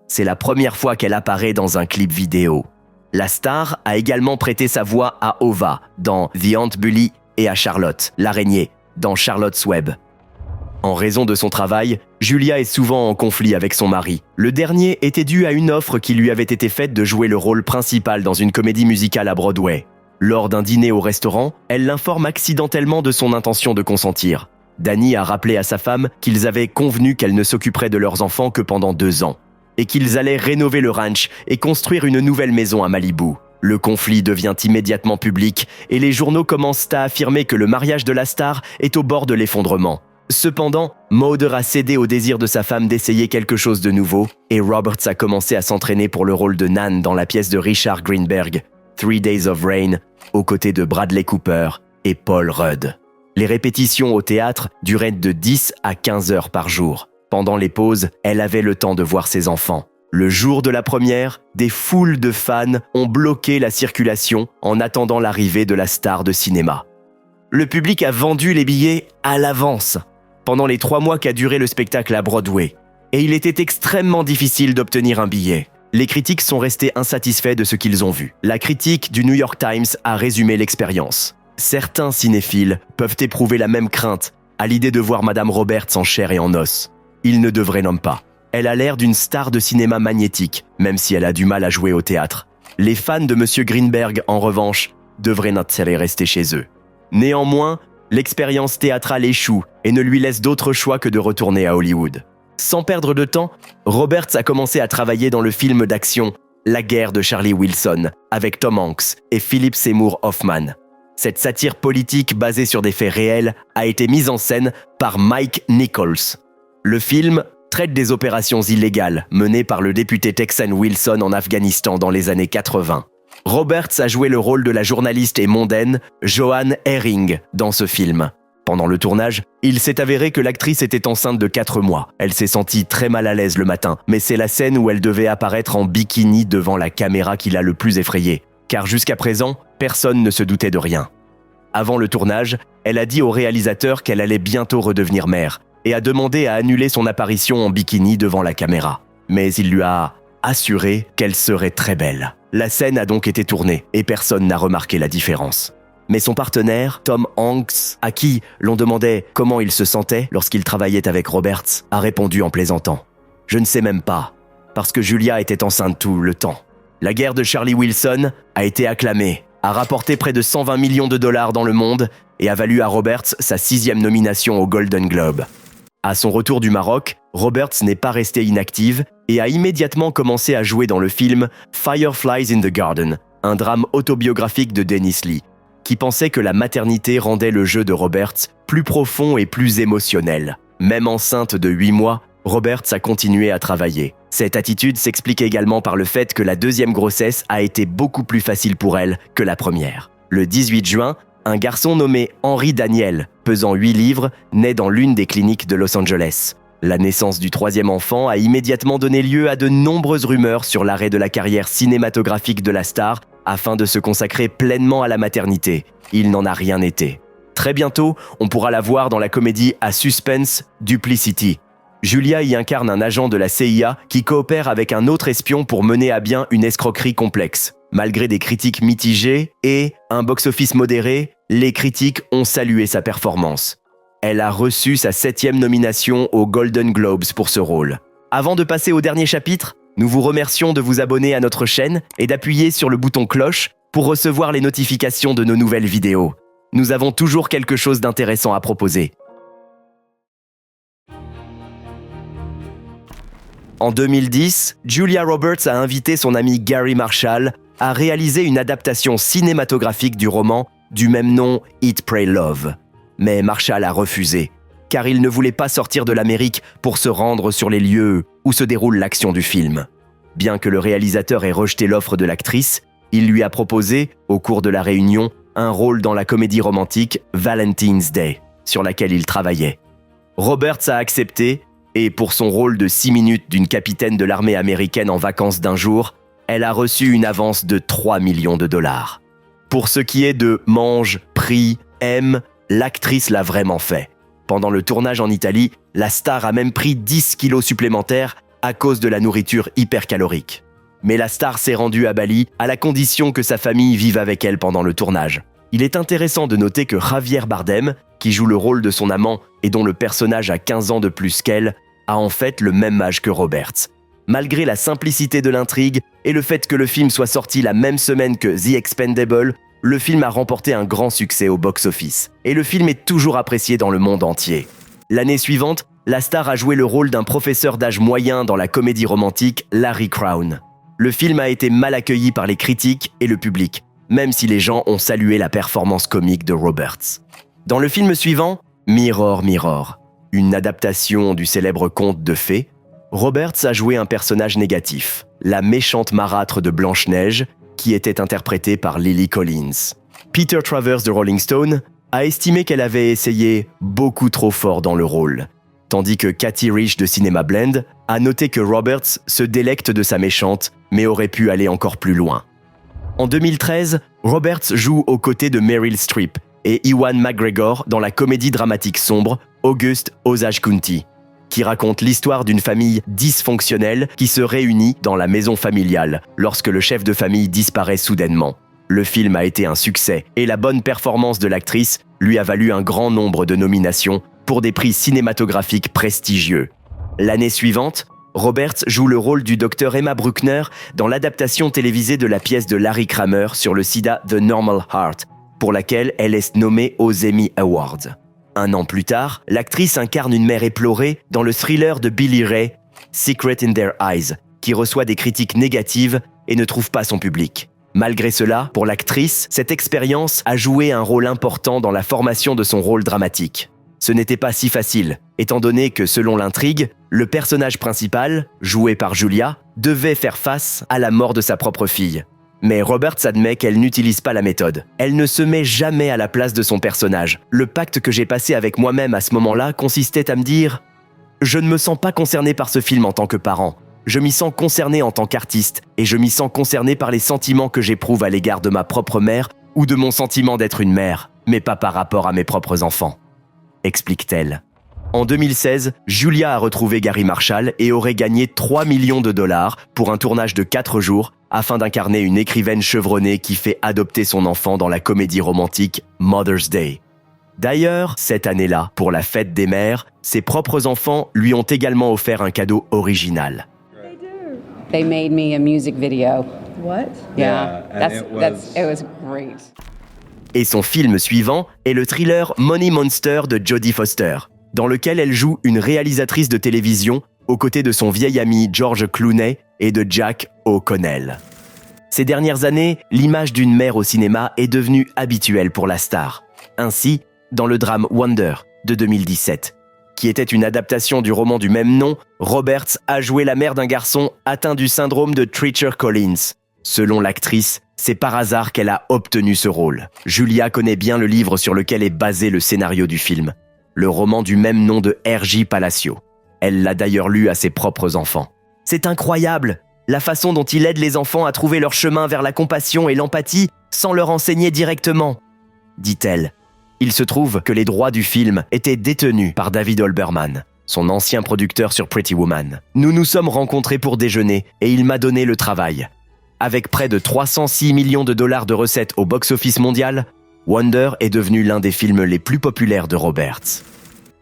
C'est la première fois qu'elle apparaît dans un clip vidéo. La star a également prêté sa voix à Ova dans The Ant Bully et à Charlotte, l'araignée, dans Charlotte's Web. En raison de son travail, Julia est souvent en conflit avec son mari. Le dernier était dû à une offre qui lui avait été faite de jouer le rôle principal dans une comédie musicale à Broadway. Lors d'un dîner au restaurant, elle l'informe accidentellement de son intention de consentir. Danny a rappelé à sa femme qu'ils avaient convenu qu'elle ne s'occuperait de leurs enfants que pendant 2 ans, et qu'ils allaient rénover le ranch et construire une nouvelle maison à Malibu. Le conflit devient immédiatement public et les journaux commencent à affirmer que le mariage de la star est au bord de l'effondrement. Cependant, Mulder a cédé au désir de sa femme d'essayer quelque chose de nouveau et Roberts a commencé à s'entraîner pour le rôle de Nan dans la pièce de Richard Greenberg, 3 Days of Rain, aux côtés de Bradley Cooper et Paul Rudd. Les répétitions au théâtre duraient de 10 à 15 heures par jour. Pendant les pauses, elle avait le temps de voir ses enfants. Le jour de la première, des foules de fans ont bloqué la circulation en attendant l'arrivée de la star de cinéma. Le public a vendu les billets à l'avance pendant les 3 mois qu'a duré le spectacle à Broadway, et il était extrêmement difficile d'obtenir un billet. Les critiques sont restés insatisfaits de ce qu'ils ont vu. La critique du New York Times a résumé l'expérience. Certains cinéphiles peuvent éprouver la même crainte à l'idée de voir Madame Roberts en chair et en os. Ils ne devraient non pas. Elle a l'air d'une star de cinéma magnétique, même si elle a du mal à jouer au théâtre. Les fans de Monsieur Greenberg, en revanche, devraient n'intérêt rester chez eux. Néanmoins, l'expérience théâtrale échoue et ne lui laisse d'autre choix que de retourner à Hollywood. Sans perdre de temps, Roberts a commencé à travailler dans le film d'action La guerre de Charlie Wilson, avec Tom Hanks et Philip Seymour Hoffman. Cette satire politique basée sur des faits réels a été mise en scène par Mike Nichols. Le film traite des opérations illégales menées par le député texan Wilson en Afghanistan dans les années 80. Roberts a joué le rôle de la journaliste et mondaine Joanne Herring dans ce film. Pendant le tournage, il s'est avéré que l'actrice était enceinte de 4 mois. Elle s'est sentie très mal à l'aise le matin, mais c'est la scène où elle devait apparaître en bikini devant la caméra qui l'a le plus effrayée, car jusqu'à présent, personne ne se doutait de rien. Avant le tournage, elle a dit au réalisateur qu'elle allait bientôt redevenir mère, et a demandé à annuler son apparition en bikini devant la caméra. Mais il lui a assuré qu'elle serait très belle. La scène a donc été tournée et personne n'a remarqué la différence. Mais son partenaire, Tom Hanks, à qui l'on demandait comment il se sentait lorsqu'il travaillait avec Roberts, a répondu en plaisantant « Je ne sais même pas, parce que Julia était enceinte tout le temps. » La guerre de Charlie Wilson a été acclamée, a rapporté près de 120 millions de dollars dans le monde et a valu à Roberts sa 6e nomination au Golden Globe. À son retour du Maroc, Roberts n'est pas restée inactive et a immédiatement commencé à jouer dans le film Fireflies in the Garden, un drame autobiographique de Dennis Lee, qui pensait que la maternité rendait le jeu de Roberts plus profond et plus émotionnel. Même enceinte de 8 mois, Roberts a continué à travailler. Cette attitude s'explique également par le fait que la 2e grossesse a été beaucoup plus facile pour elle que la première. Le 18 juin, un garçon nommé Henry Daniel, pesant 8 livres, naît dans l'une des cliniques de Los Angeles. La naissance du troisième enfant a immédiatement donné lieu à de nombreuses rumeurs sur l'arrêt de la carrière cinématographique de la star afin de se consacrer pleinement à la maternité. Il n'en a rien été. Très bientôt, on pourra la voir dans la comédie à suspense Duplicity. Julia y incarne un agent de la CIA qui coopère avec un autre espion pour mener à bien une escroquerie complexe. Malgré des critiques mitigées et un box-office modéré, les critiques ont salué sa performance. Elle a reçu sa 7e nomination aux Golden Globes pour ce rôle. Avant de passer au dernier chapitre, nous vous remercions de vous abonner à notre chaîne et d'appuyer sur le bouton cloche pour recevoir les notifications de nos nouvelles vidéos. Nous avons toujours quelque chose d'intéressant à proposer. En 2010, Julia Roberts a invité son ami Gary Marshall à réaliser une adaptation cinématographique du roman du même nom Eat, Pray, Love. Mais Marshall a refusé, car il ne voulait pas sortir de l'Amérique pour se rendre sur les lieux où se déroule l'action du film. Bien que le réalisateur ait rejeté l'offre de l'actrice, il lui a proposé, au cours de la réunion, un rôle dans la comédie romantique Valentine's Day, sur laquelle il travaillait. Roberts a accepté, et pour son rôle de 6 minutes d'une capitaine de l'armée américaine en vacances d'un jour, elle a reçu une avance de 3 millions de dollars. Pour ce qui est de mange, prie, aime, l'actrice l'a vraiment fait. Pendant le tournage en Italie, la star a même pris 10 kilos supplémentaires à cause de la nourriture hypercalorique. Mais la star s'est rendue à Bali à la condition que sa famille vive avec elle pendant le tournage. Il est intéressant de noter que Javier Bardem, qui joue le rôle de son amant et dont le personnage a 15 ans de plus qu'elle, a en fait le même âge que Roberts. Malgré la simplicité de l'intrigue et le fait que le film soit sorti la même semaine que The Expendables, le film a remporté un grand succès au box-office. Et le film est toujours apprécié dans le monde entier. L'année suivante, la star a joué le rôle d'un professeur d'âge moyen dans la comédie romantique Larry Crowne. Le film a été mal accueilli par les critiques et le public, même si les gens ont salué la performance comique de Roberts. Dans le film suivant, Mirror, Mirror, une adaptation du célèbre conte de fées, Roberts a joué un personnage négatif, la méchante marâtre de Blanche-Neige, qui était interprétée par Lily Collins. Peter Travers de Rolling Stone a estimé qu'elle avait essayé beaucoup trop fort dans le rôle, tandis que Kathy Rich de Cinema Blend a noté que Roberts se délecte de sa méchante, mais aurait pu aller encore plus loin. En 2013, Roberts joue aux côtés de Meryl Streep et Ewan McGregor dans la comédie dramatique sombre August Osage County, qui raconte l'histoire d'une famille dysfonctionnelle qui se réunit dans la maison familiale lorsque le chef de famille disparaît soudainement. Le film a été un succès et la bonne performance de l'actrice lui a valu un grand nombre de nominations pour des prix cinématographiques prestigieux. L'année suivante, Roberts joue le rôle du docteur Emma Bruckner dans l'adaptation télévisée de la pièce de Larry Kramer sur le sida The Normal Heart, pour laquelle elle est nommée aux Emmy Awards. Un an plus tard, l'actrice incarne une mère éplorée dans le thriller de Billy Ray, Secret in Their Eyes, qui reçoit des critiques négatives et ne trouve pas son public. Malgré cela, pour l'actrice, cette expérience a joué un rôle important dans la formation de son rôle dramatique. Ce n'était pas si facile, étant donné que, selon l'intrigue, le personnage principal, joué par Julia, devait faire face à la mort de sa propre fille. Mais Roberts admet qu'elle n'utilise pas la méthode. Elle ne se met jamais à la place de son personnage. Le pacte que j'ai passé avec moi-même à ce moment-là consistait à me dire « Je ne me sens pas concerné par ce film en tant que parent. Je m'y sens concerné en tant qu'artiste et je m'y sens concerné par les sentiments que j'éprouve à l'égard de ma propre mère ou de mon sentiment d'être une mère, mais pas par rapport à mes propres enfants. » explique-t-elle. En 2016, Julia a retrouvé Gary Marshall et aurait gagné 3 millions de dollars pour un tournage de 4 jours afin d'incarner une écrivaine chevronnée qui fait adopter son enfant dans la comédie romantique Mother's Day. D'ailleurs, cette année-là, pour la fête des mères, ses propres enfants lui ont également offert un cadeau original. They made me a music video. What? Yeah, it was great. Et son film suivant est le thriller Money Monster de Jodie Foster, dans lequel elle joue une réalisatrice de télévision aux côtés de son vieil ami George Clooney et de Jack O'Connell. Ces dernières années, l'image d'une mère au cinéma est devenue habituelle pour la star. Ainsi, dans le drame Wonder de 2017, qui était une adaptation du roman du même nom, Roberts a joué la mère d'un garçon atteint du syndrome de Treacher-Collins. Selon l'actrice, c'est par hasard qu'elle a obtenu ce rôle. Julia connaît bien le livre sur lequel est basé le scénario du film, le roman du même nom de R.J. Palacio. Elle l'a d'ailleurs lu à ses propres enfants. « C'est incroyable, la façon dont il aide les enfants à trouver leur chemin vers la compassion et l'empathie sans leur enseigner directement, » dit-elle. Il se trouve que les droits du film étaient détenus par David Olbermann, son ancien producteur sur Pretty Woman. Nous nous sommes rencontrés pour déjeuner et il m'a donné le travail. Avec près de 306 millions de dollars de recettes au box-office mondial, Wonder est devenu l'un des films les plus populaires de Roberts.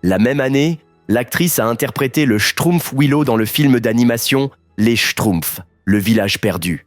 La même année, l'actrice a interprété le Schtroumpf Willow dans le film d'animation Les Schtroumpfs, le village perdu.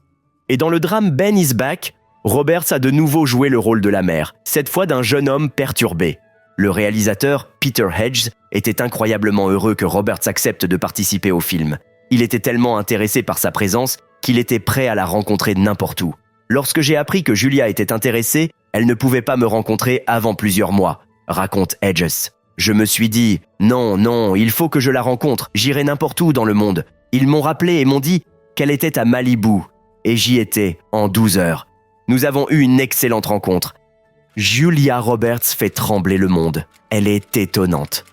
Et dans le drame Ben is Back, Roberts a de nouveau joué le rôle de la mère, cette fois d'un jeune homme perturbé. Le réalisateur, Peter Hedges, était incroyablement heureux que Roberts accepte de participer au film. Il était tellement intéressé par sa présence qu'il était prêt à la rencontrer n'importe où. Lorsque j'ai appris que Julia était intéressée, elle ne pouvait pas me rencontrer avant plusieurs mois, raconte Hedges. Je me suis dit, non, il faut que je la rencontre, j'irai n'importe où dans le monde. Ils m'ont rappelé et m'ont dit qu'elle était à Malibu, et j'y étais en 12 heures. Nous avons eu une excellente rencontre. Julia Roberts fait trembler le monde. Elle est étonnante.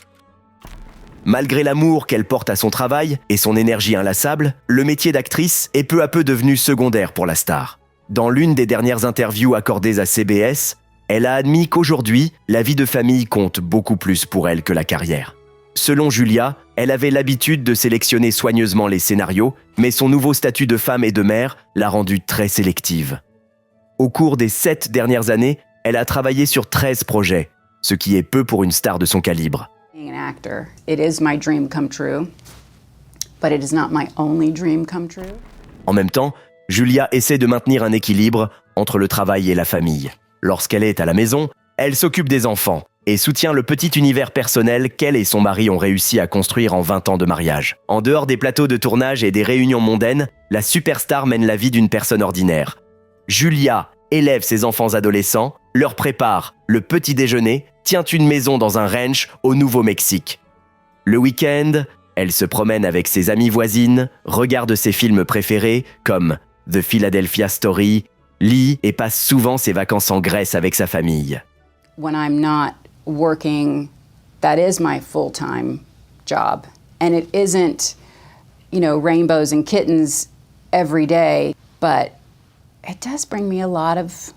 Malgré l'amour qu'elle porte à son travail et son énergie inlassable, le métier d'actrice est peu à peu devenu secondaire pour la star. Dans l'une des dernières interviews accordées à CBS, elle a admis qu'aujourd'hui, la vie de famille compte beaucoup plus pour elle que la carrière. Selon Julia, elle avait l'habitude de sélectionner soigneusement les scénarios, mais son nouveau statut de femme et de mère l'a rendue très sélective. Au cours des 7 dernières années, elle a travaillé sur 13 projets, ce qui est peu pour une star de son calibre. Being an actor, it is my dream come true, but it is not my only dream come true. En même temps, Julia essaie de maintenir un équilibre entre le travail et la famille. Lorsqu'elle est à la maison, elle s'occupe des enfants et soutient le petit univers personnel qu'elle et son mari ont réussi à construire en 20 ans de mariage. En dehors des plateaux de tournage et des réunions mondaines, la superstar mène la vie d'une personne ordinaire. Julia élève ses enfants adolescents, leur prépare le petit déjeuner, tient une maison dans un ranch au Nouveau-Mexique. Le week-end, elle se promène avec ses amies voisines, regarde ses films préférés comme The Philadelphia Story, lit et passe souvent ses vacances en Grèce avec sa famille. When I'm not working, that is my full-time job. And it isn't, rainbows and kittens every day, but it does bring me a lot of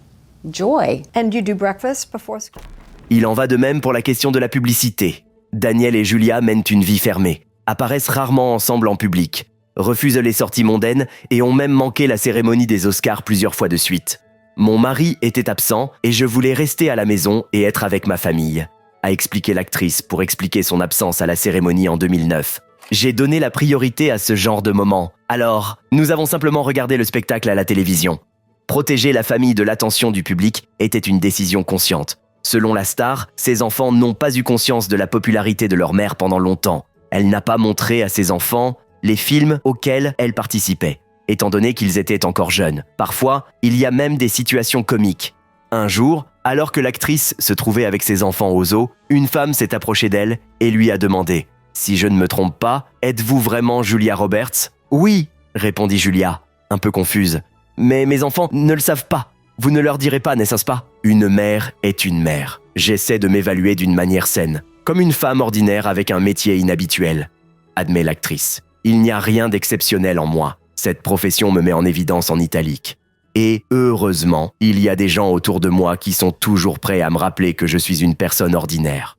joy. And you do breakfast before school? Il en va de même pour la question de la publicité. Daniel et Julia mènent une vie fermée, apparaissent rarement ensemble en public, refusent les sorties mondaines et ont même manqué la cérémonie des Oscars plusieurs fois de suite. Mon mari était absent et je voulais rester à la maison et être avec ma famille, a expliqué l'actrice pour expliquer son absence à la cérémonie en 2009. J'ai donné la priorité à ce genre de moment. Alors, nous avons simplement regardé le spectacle à la télévision. Protéger la famille de l'attention du public était une décision consciente. Selon la star, ses enfants n'ont pas eu conscience de la popularité de leur mère pendant longtemps. Elle n'a pas montré à ses enfants les films auxquels elle participait, étant donné qu'ils étaient encore jeunes. Parfois, il y a même des situations comiques. Un jour, alors que l'actrice se trouvait avec ses enfants au zoo, une femme s'est approchée d'elle et lui a demandé « Si je ne me trompe pas, êtes-vous vraiment Julia Roberts ?»« Oui », répondit Julia, un peu confuse. « Mais mes enfants ne le savent pas. Vous ne leur direz pas, n'est-ce pas ? Une mère est une mère. J'essaie de m'évaluer d'une manière saine, comme une femme ordinaire avec un métier inhabituel, admet l'actrice. Il n'y a rien d'exceptionnel en moi. Cette profession me met en évidence en italique. Et heureusement, il y a des gens autour de moi qui sont toujours prêts à me rappeler que je suis une personne ordinaire.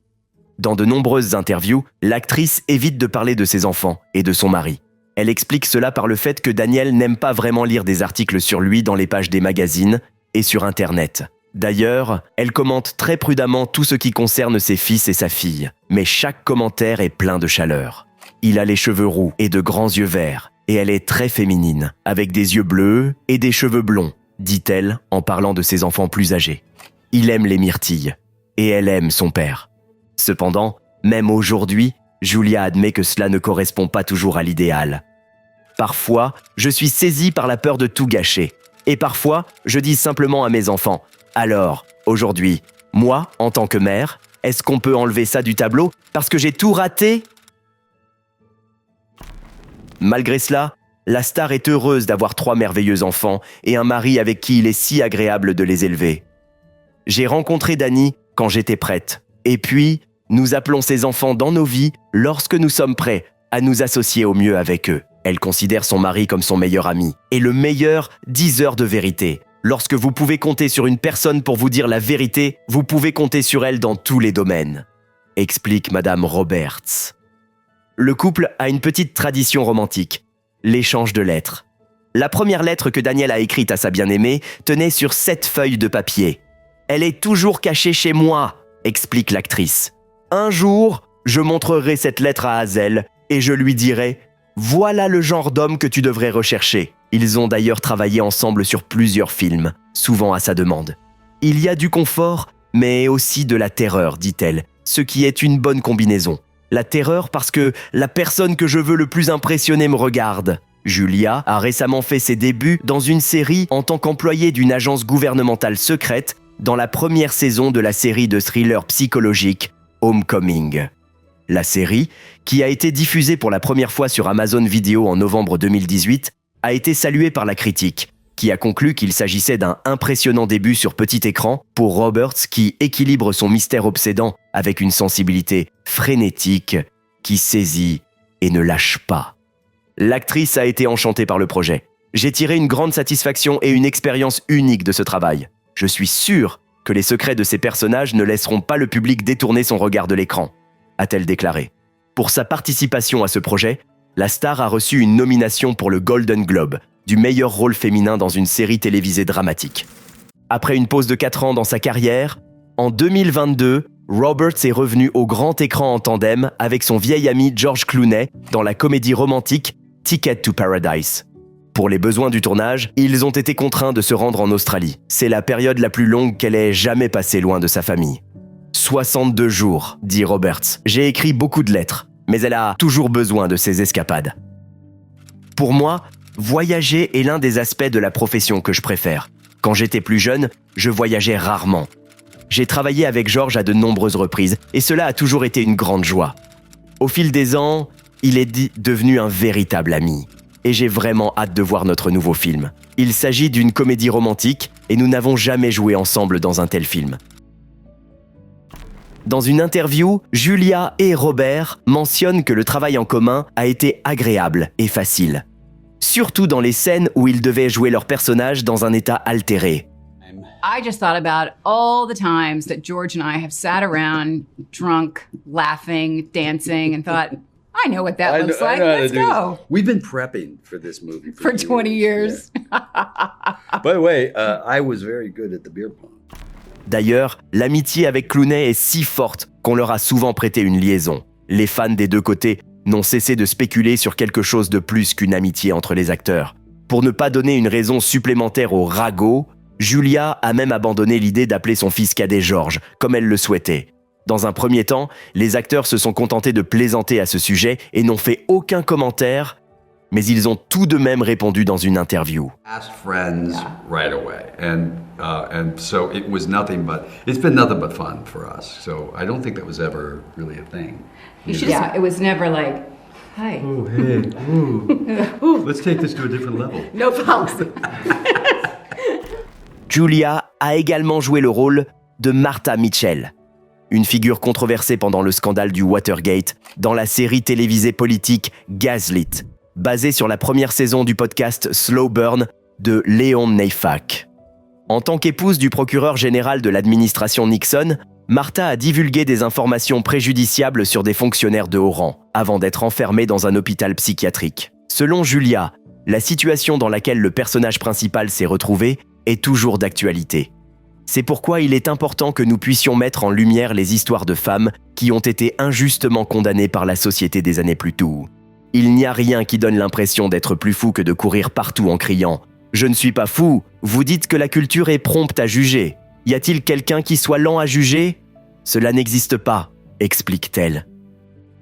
Dans de nombreuses interviews, l'actrice évite de parler de ses enfants et de son mari. Elle explique cela par le fait que Daniel n'aime pas vraiment lire des articles sur lui dans les pages des magazines et sur Internet. D'ailleurs, elle commente très prudemment tout ce qui concerne ses fils et sa fille, mais chaque commentaire est plein de chaleur. Il a les cheveux roux et de grands yeux verts, et elle est très féminine, avec des yeux bleus et des cheveux blonds, dit-elle en parlant de ses enfants plus âgés. Il aime les myrtilles, et elle aime son père. Cependant, même aujourd'hui, Julia admet que cela ne correspond pas toujours à l'idéal. Parfois, je suis saisie par la peur de tout gâcher. Et parfois, je dis simplement à mes enfants « Alors, aujourd'hui, moi, en tant que mère, est-ce qu'on peut enlever ça du tableau parce que j'ai tout raté ?» Malgré cela, la star est heureuse d'avoir 3 merveilleux enfants et un mari avec qui il est si agréable de les élever. J'ai rencontré Dani quand j'étais prête. Et puis, nous appelons ces enfants dans nos vies lorsque nous sommes prêts, à nous associer au mieux avec eux. Elle considère son mari comme son meilleur ami. Et le meilleur diseur de vérité. Lorsque vous pouvez compter sur une personne pour vous dire la vérité, vous pouvez compter sur elle dans tous les domaines, explique Madame Roberts. Le couple a une petite tradition romantique, l'échange de lettres. La première lettre que Daniel a écrite à sa bien-aimée tenait sur 7 feuilles de papier. « Elle est toujours cachée chez moi », explique l'actrice. « Un jour, je montrerai cette lettre à Hazel et je lui dirai « Voilà le genre d'homme que tu devrais rechercher ». Ils ont d'ailleurs travaillé ensemble sur plusieurs films, souvent à sa demande. « Il y a du confort, mais aussi de la terreur, dit-elle, ce qui est une bonne combinaison. La terreur parce que la personne que je veux le plus impressionner me regarde. » Julia a récemment fait ses débuts dans une série en tant qu'employée d'une agence gouvernementale secrète dans la première saison de la série de thriller psychologique Homecoming. La série, qui a été diffusée pour la première fois sur Amazon Video en novembre 2018, a été saluée par la critique, qui a conclu qu'il s'agissait d'un impressionnant début sur petit écran pour Roberts qui équilibre son mystère obsédant avec une sensibilité frénétique qui saisit et ne lâche pas. L'actrice a été enchantée par le projet. J'ai tiré une grande satisfaction et une expérience unique de ce travail. Je suis sûr que les secrets de ces personnages ne laisseront pas le public détourner son regard de l'écran, a-t-elle déclaré. Pour sa participation à ce projet, la star a reçu une nomination pour le Golden Globe, du meilleur rôle féminin dans une série télévisée dramatique. Après une pause de 4 ans dans sa carrière, en 2022, Roberts est revenu au grand écran en tandem avec son vieil ami George Clooney dans la comédie romantique Ticket to Paradise. Pour les besoins du tournage, ils ont été contraints de se rendre en Australie. C'est la période la plus longue qu'elle ait jamais passée loin de sa famille. 62 jours, dit Roberts. J'ai écrit beaucoup de lettres, mais elle a toujours besoin de ces escapades. Pour moi, voyager est l'un des aspects de la profession que je préfère. Quand j'étais plus jeune, je voyageais rarement. J'ai travaillé avec George à de nombreuses reprises, et cela a toujours été une grande joie. Au fil des ans, il est devenu un véritable ami. Et j'ai vraiment hâte de voir notre nouveau film. Il s'agit d'une comédie romantique, et nous n'avons jamais joué ensemble dans un tel film. Dans une interview, Julia et Robert mentionnent que le travail en commun a été agréable et facile. Surtout dans les scènes où ils devaient jouer leur personnage dans un état altéré. I just thought about all the times that George and I have sat around, drunk, laughing, dancing, and thought, I know what that looks like. Let's go. We've been prepping for this movie For 20 years. Yeah. By the way, I was very good at the beer pong. D'ailleurs, l'amitié avec Clooney est si forte qu'on leur a souvent prêté une liaison. Les fans des deux côtés n'ont cessé de spéculer sur quelque chose de plus qu'une amitié entre les acteurs. Pour ne pas donner une raison supplémentaire au ragot, Julia a même abandonné l'idée d'appeler son fils cadet George, comme elle le souhaitait. Dans un premier temps, les acteurs se sont contentés de plaisanter à ce sujet et n'ont fait aucun commentaire, mais ils ont tout de même répondu dans une interview. Fast friends right away, and so it was nothing but it's been nothing but fun for us. So I don't think that was ever really a thing. Yeah, it was never like, hi. Oh hey, ooh, let's take this to a different level. No problem. Julia a également joué le rôle de Martha Mitchell, une figure controversée pendant le scandale du Watergate dans la série télévisée politique Gaslit, basée sur la première saison du podcast Slow Burn de Léon Neyfakh. En tant qu'épouse du procureur général de l'administration Nixon, Martha a divulgué des informations préjudiciables sur des fonctionnaires de haut rang, avant d'être enfermée dans un hôpital psychiatrique. Selon Julia, la situation dans laquelle le personnage principal s'est retrouvé est toujours d'actualité. C'est pourquoi il est important que nous puissions mettre en lumière les histoires de femmes qui ont été injustement condamnées par la société des années plus tôt. Il n'y a rien qui donne l'impression d'être plus fou que de courir partout en criant « Je ne suis pas fou, vous dites que la culture est prompte à juger. Y a-t-il quelqu'un qui soit lent à juger ? Cela n'existe pas », explique-t-elle.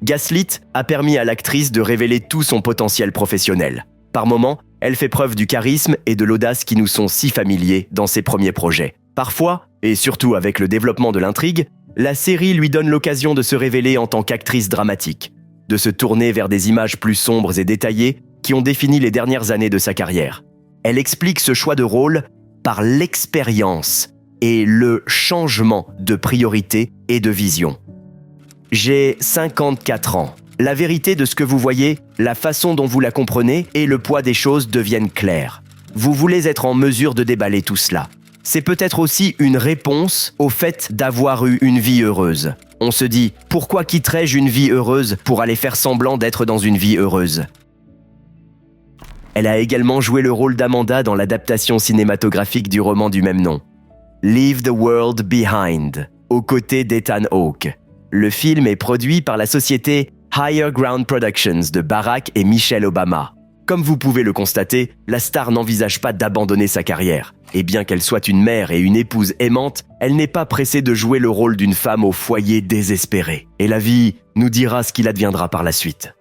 Gaslit a permis à l'actrice de révéler tout son potentiel professionnel. Par moments, elle fait preuve du charisme et de l'audace qui nous sont si familiers dans ses premiers projets. Parfois, et surtout avec le développement de l'intrigue, la série lui donne l'occasion de se révéler en tant qu'actrice dramatique, de se tourner vers des images plus sombres et détaillées qui ont défini les dernières années de sa carrière. Elle explique ce choix de rôle par l'expérience et le changement de priorité et de vision. J'ai 54 ans La vérité de ce que vous voyez, la façon dont vous la comprenez et le poids des choses deviennent clairs. Vous voulez être en mesure de déballer tout cela. C'est peut-être aussi une réponse au fait d'avoir eu une vie heureuse. On se dit, pourquoi quitterais-je une vie heureuse pour aller faire semblant d'être dans une vie heureuse ? Elle a également joué le rôle d'Amanda dans l'adaptation cinématographique du roman du même nom, Leave the World Behind, aux côtés d'Ethan Hawke. Le film est produit par la société Higher Ground Productions de Barack et Michelle Obama. Comme vous pouvez le constater, la star n'envisage pas d'abandonner sa carrière. Et bien qu'elle soit une mère et une épouse aimante, elle n'est pas pressée de jouer le rôle d'une femme au foyer désespérée. Et la vie nous dira ce qu'il adviendra par la suite.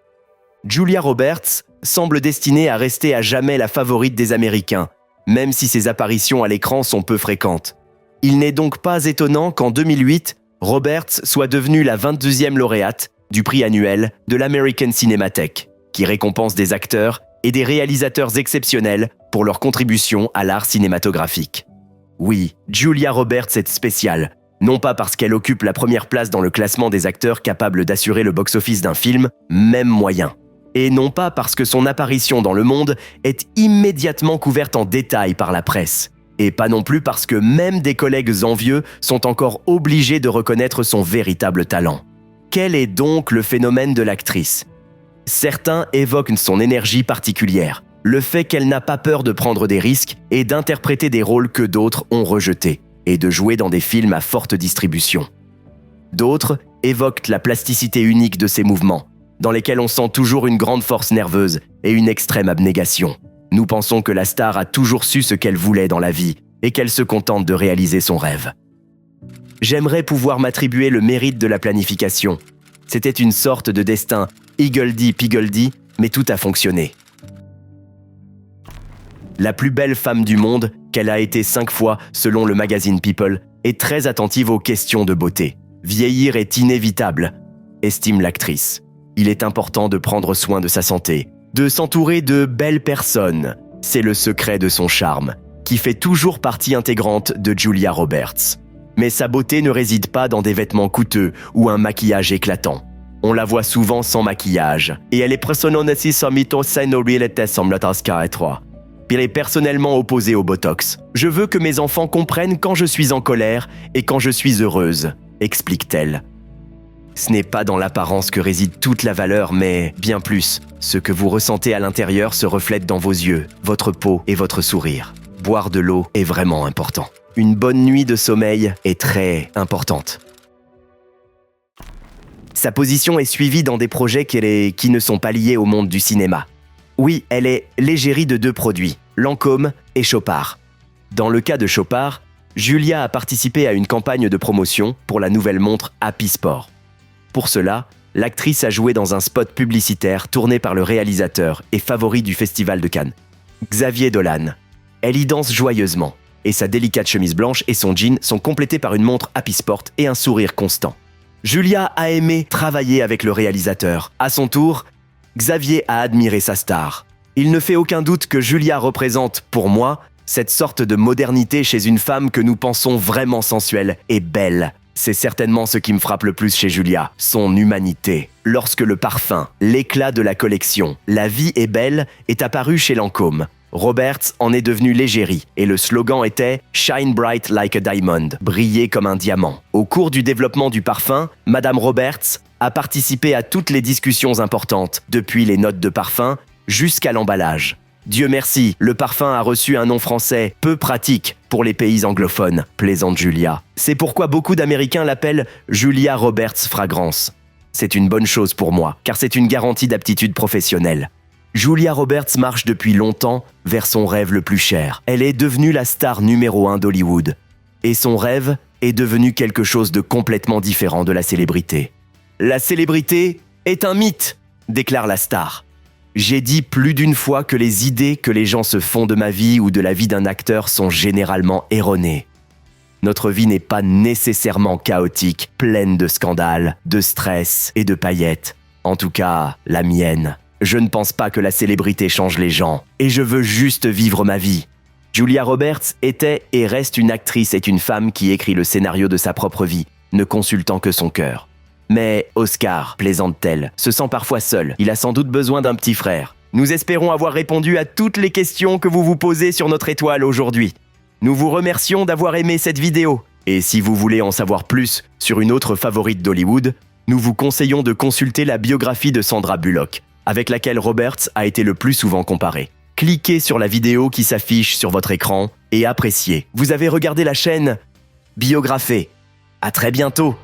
Julia Roberts semble destinée à rester à jamais la favorite des Américains, même si ses apparitions à l'écran sont peu fréquentes. Il n'est donc pas étonnant qu'en 2008, Roberts soit devenue la 22e lauréate du prix annuel de l'American Cinematheque, qui récompense des acteurs et des réalisateurs exceptionnels pour leur contribution à l'art cinématographique. Oui, Julia Roberts est spéciale, non pas parce qu'elle occupe la première place dans le classement des acteurs capables d'assurer le box-office d'un film, même moyen. Et non pas parce que son apparition dans le monde est immédiatement couverte en détail par la presse. Et pas non plus parce que même des collègues envieux sont encore obligés de reconnaître son véritable talent. Quel est donc le phénomène de l'actrice ? Certains évoquent son énergie particulière, le fait qu'elle n'a pas peur de prendre des risques et d'interpréter des rôles que d'autres ont rejetés, et de jouer dans des films à forte distribution. D'autres évoquent la plasticité unique de ses mouvements, dans lesquels on sent toujours une grande force nerveuse et une extrême abnégation. Nous pensons que la star a toujours su ce qu'elle voulait dans la vie et qu'elle se contente de réaliser son rêve. J'aimerais pouvoir m'attribuer le mérite de la planification. C'était une sorte de destin higgledy-piggledy, mais tout a fonctionné. La plus belle femme du monde, qu'elle a été 5 fois selon le magazine People, est très attentive aux questions de beauté. Vieillir est inévitable, estime l'actrice. Il est important de prendre soin de sa santé, de s'entourer de belles personnes. C'est le secret de son charme, qui fait toujours partie intégrante de Julia Roberts. Mais sa beauté ne réside pas dans des vêtements coûteux ou un maquillage éclatant. On la voit souvent sans maquillage, et elle est personnellement Puis elle est personnellement opposée au Botox. Je veux que mes enfants comprennent quand je suis en colère et quand je suis heureuse, explique-t-elle. Ce n'est pas dans l'apparence que réside toute la valeur, mais bien plus. Ce que vous ressentez à l'intérieur se reflète dans vos yeux, votre peau et votre sourire. Boire de l'eau est vraiment important. Une bonne nuit de sommeil est très importante. Sa position est suivie dans des projets qui ne sont pas liés au monde du cinéma. Oui, elle est l'égérie de 2 produits, Lancôme et Chopard. Dans le cas de Chopard, Julia a participé à une campagne de promotion pour la nouvelle montre Happy Sport. Pour cela, l'actrice a joué dans un spot publicitaire tourné par le réalisateur et favori du Festival de Cannes, Xavier Dolan. Elle y danse joyeusement, et sa délicate chemise blanche et son jean sont complétés par une montre Happy Sport et un sourire constant. Julia a aimé travailler avec le réalisateur. À son tour, Xavier a admiré sa star. Il ne fait aucun doute que Julia représente, pour moi, cette sorte de modernité chez une femme que nous pensons vraiment sensuelle et belle. C'est certainement ce qui me frappe le plus chez Julia, son humanité. Lorsque le parfum, l'éclat de la collection, La vie est belle, est apparu chez Lancôme, Roberts en est devenu l'égérie et le slogan était « Shine bright like a diamond », briller comme un diamant. Au cours du développement du parfum, Madame Roberts a participé à toutes les discussions importantes, depuis les notes de parfum jusqu'à l'emballage. Dieu merci, le parfum a reçu un nom français peu pratique pour les pays anglophones, plaisante Julia. C'est pourquoi beaucoup d'Américains l'appellent Julia Roberts Fragrance. C'est une bonne chose pour moi, car c'est une garantie d'aptitude professionnelle. Julia Roberts marche depuis longtemps vers son rêve le plus cher. Elle est devenue la star numéro 1 d'Hollywood. Et son rêve est devenu quelque chose de complètement différent de la célébrité. La célébrité est un mythe, déclare la star. J'ai dit plus d'une fois que les idées que les gens se font de ma vie ou de la vie d'un acteur sont généralement erronées. Notre vie n'est pas nécessairement chaotique, pleine de scandales, de stress et de paillettes. En tout cas, la mienne. Je ne pense pas que la célébrité change les gens, et je veux juste vivre ma vie. Julia Roberts était et reste une actrice et une femme qui écrit le scénario de sa propre vie, ne consultant que son cœur. Mais Oscar, plaisante-t-elle, se sent parfois seul. Il a sans doute besoin d'un petit frère. Nous espérons avoir répondu à toutes les questions que vous vous posez sur notre étoile aujourd'hui. Nous vous remercions d'avoir aimé cette vidéo. Et si vous voulez en savoir plus sur une autre favorite d'Hollywood, nous vous conseillons de consulter la biographie de Sandra Bullock, avec laquelle Roberts a été le plus souvent comparé. Cliquez sur la vidéo qui s'affiche sur votre écran et appréciez. Vous avez regardé la chaîne Biographée. À très bientôt.